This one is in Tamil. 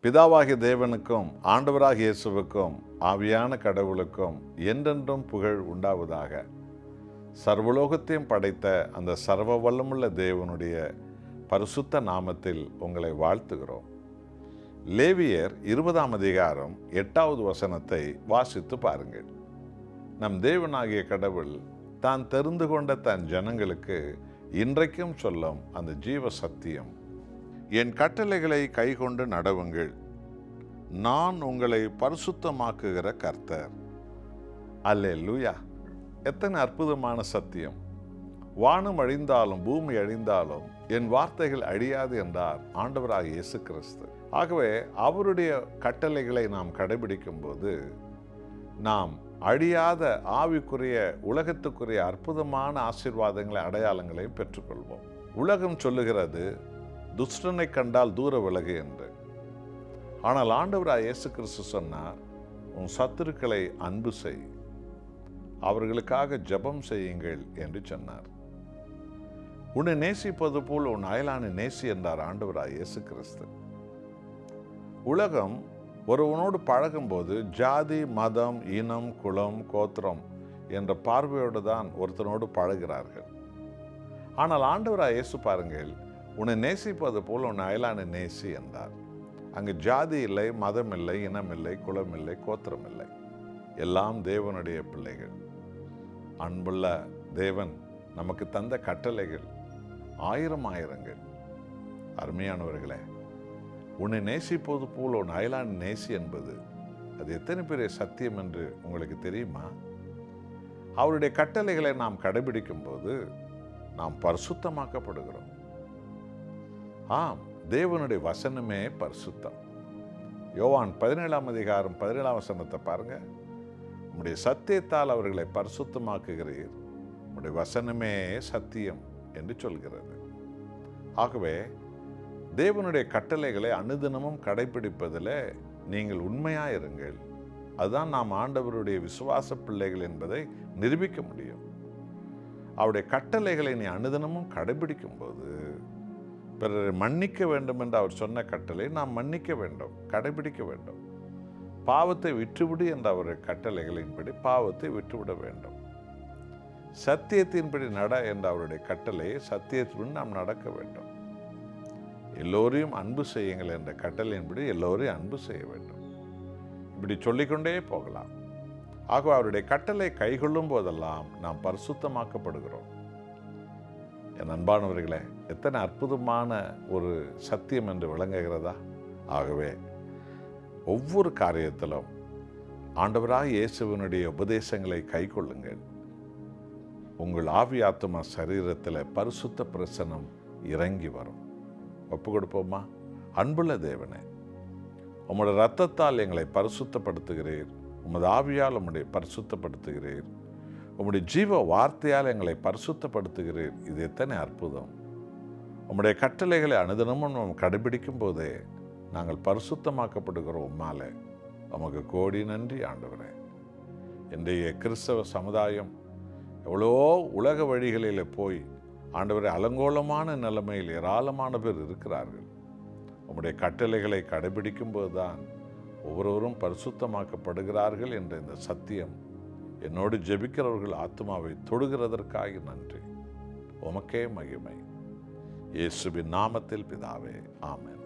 பிதாவாகிய தேவனுக்கும் ஆண்டவராகிய இயேசுவுக்கும் ஆவியான கடவுளுக்கும் என்றென்றும் புகழ் உண்டாவதாக. சர்வலோகத்தையும் படைத்த அந்த சர்வ வல்லமுள்ள தேவனுடைய பரிசுத்த நாமத்தில் உங்களை வாழ்த்துகிறோம். லேவியர் 20ஆம் அதிகாரம் 8வது வசனத்தை வாசித்து பாருங்கள். நம் தேவனாகிய கடவுள் தான் தெரிந்து கொண்ட தன் ஜனங்களுக்கு இன்றைக்கும் சொல்லும் அந்த ஜீவ சத்தியம், என் கட்டளைகளை கைக்கொண்டு நடவுங்கள், நான் உங்களை பரிசுத்தமாக்குகிற கர்த்தர். அல்லேலூயா! எத்தனை அற்புதமான சத்தியம்! வானம் அழிந்தாலும் பூமி அழிந்தாலும் என் வார்த்தைகள் அழியாது என்றார் ஆண்டவராகிய இயேசு கிறிஸ்து. ஆகவே அவருடைய கட்டளைகளை நாம் கடைபிடிக்கும் போது நாம் அழியாத ஆவிக்குரிய உலகத்துக்குரிய அற்புதமான ஆசீர்வாதங்களை அடையாளங்களை பெற்றுக்கொள்வோம். உலகம் சொல்லுகிறது துஷ்டனை கண்டால் தூர விலகு என்று. ஆனால் ஆண்டவராகிய இயேசு கிறிஸ்து சொன்னார், உன் சத்துருக்களை அன்பு செய், அவர்களுக்காக ஜெபம் செய்யுங்கள் என்று சொன்னார். உன்னை நேசிப்பது போல் உன் அயலானை நேசி என்றார் ஆண்டவராகிய இயேசு கிறிஸ்து. உலகம் ஒருவனோடு பழகும்போது ஜாதி, மதம், இனம், குலம், கோத்திரம் என்ற பார்வையோடு தான் ஒருத்தனோடு பழகிறார்கள். ஆனால் ஆண்டவராகிய இயேசு பாருங்கள், உன்னை நேசிப்பது போல் உன் அயலானை நேசி என்றார். அங்கு ஜாதி இல்லை, மதம் இல்லை, இனம் இல்லை, குலம் இல்லை, கோத்திரம் இல்லை. எல்லாம் தேவனுடைய பிள்ளைகள். அன்புள்ள தேவன் நமக்கு தந்த கட்டளைகள் ஆயிரம் ஆயிரங்கள். அருமையானவர்களே, உன்னை நேசிப்பது போல் உன் அயலான் நேசி என்பது அது எத்தனை பெரிய சத்தியம் என்று உங்களுக்கு தெரியுமா? அவருடைய கட்டளைகளை நாம் கடைபிடிக்கும் போது நாம் பரிசுத்தமாக்கப்படுகிறோம். ஆம், தேவனுடைய வசனமே பரிசுத்தம். யோவான் 17ஆம் அதிகாரம் 17ஆம் வசனத்தை பாருங்க. உம்முடைய சத்தியத்தால் அவர்களை பரிசுத்தமாக்குகிறீர், உம்முடைய வசனமே சத்தியம் என்று சொல்கிறது. ஆகவே தேவனுடைய கட்டளைகளை அனுதினமும் கடைபிடிப்பதில் நீங்கள் உண்மையாயிருங்கள். அதுதான் நாம் ஆண்டவருடைய விசுவாச பிள்ளைகள் என்பதை நிரூபிக்க முடியும். அவருடைய கட்டளைகளை நீ அனுதினமும் கடைபிடிக்கும் போது பிறரை மன்னிக்க வேண்டும் என்று அவர் சொன்ன கட்டளை நாம் மன்னிக்க வேண்டும், கடைபிடிக்க வேண்டும். பாவத்தை விட்டுவிடு என்ற அவருடைய கட்டளைகளின்படி பாவத்தை விட்டுவிட வேண்டும். சத்தியத்தின்படி நட என்ற அவருடைய கட்டளையை சத்தியத்தின்படி நாம் நடக்க வேண்டும். எல்லோரையும் அன்பு செய்யுங்கள் என்ற கட்டளையின்படி எல்லோரையும் அன்பு செய்ய வேண்டும். இப்படி சொல்லிக்கொண்டே போகலாம். ஆக அவருடைய கட்டளை கைகொள்ளும் போதெல்லாம் நாம் பரிசுத்தமாக்கப்படுகிறோம். என் அன்பானவர்களே, எத்தனை அற்புதமான ஒரு சத்தியம் என்று விளங்குகிறதா? ஆகவே ஒவ்வொரு காரியத்திலும் ஆண்டவராகிய இயேசுவினுடைய உபதேசங்களை கைக்கொள்ளுங்கள். உங்கள் ஆவி ஆத்துமா சரீரத்தில் பரிசுத்த பிரசன்னம் இறங்கி வரும். ஒப்பு கொடுப்போமா? அன்புள்ள தேவனே, உம்முடைய இரத்தத்தால் எங்களை பரிசுத்தப்படுத்துகிறீர், உமது ஆவியால் உம்முடைய பரிசுத்தப்படுத்துகிறீர், உம்முடைய ஜீவ வார்த்தையால் எங்களை பரிசுத்தப்படுத்துகிறீர். இது எத்தனை அற்புதம்! உம்முடைய கட்டளைகளை அனுதினமும் நாம் கடைபிடிக்கும் போதே நாங்கள் பரிசுத்தமாக்கப்படுகிறோம். உம்மாலே உமக்கு கோடி நன்றி ஆண்டவரே. இன்றைய கிறிஸ்தவ சமுதாயம் எவ்வளோ உலக வழிகளில் போய் ஆண்டவரை அலங்கோலமான நிலைமையில் ஏராளமான பேர் இருக்கிறார்கள். உம்முடைய கட்டளைகளை கடைபிடிக்கும் போதுதான் ஒவ்வொருவரும் பரிசுத்தமாக்கப்படுகிறார்கள் என்ற இந்த சத்தியம் என்னோடு ஜெபிக்கிறவர்கள் ஆத்மாவை தொடுகிறதற்காக நன்றி. உமக்கே மகிமை. இயேசுவின் நாமத்தில் பிதாவே, ஆமென்.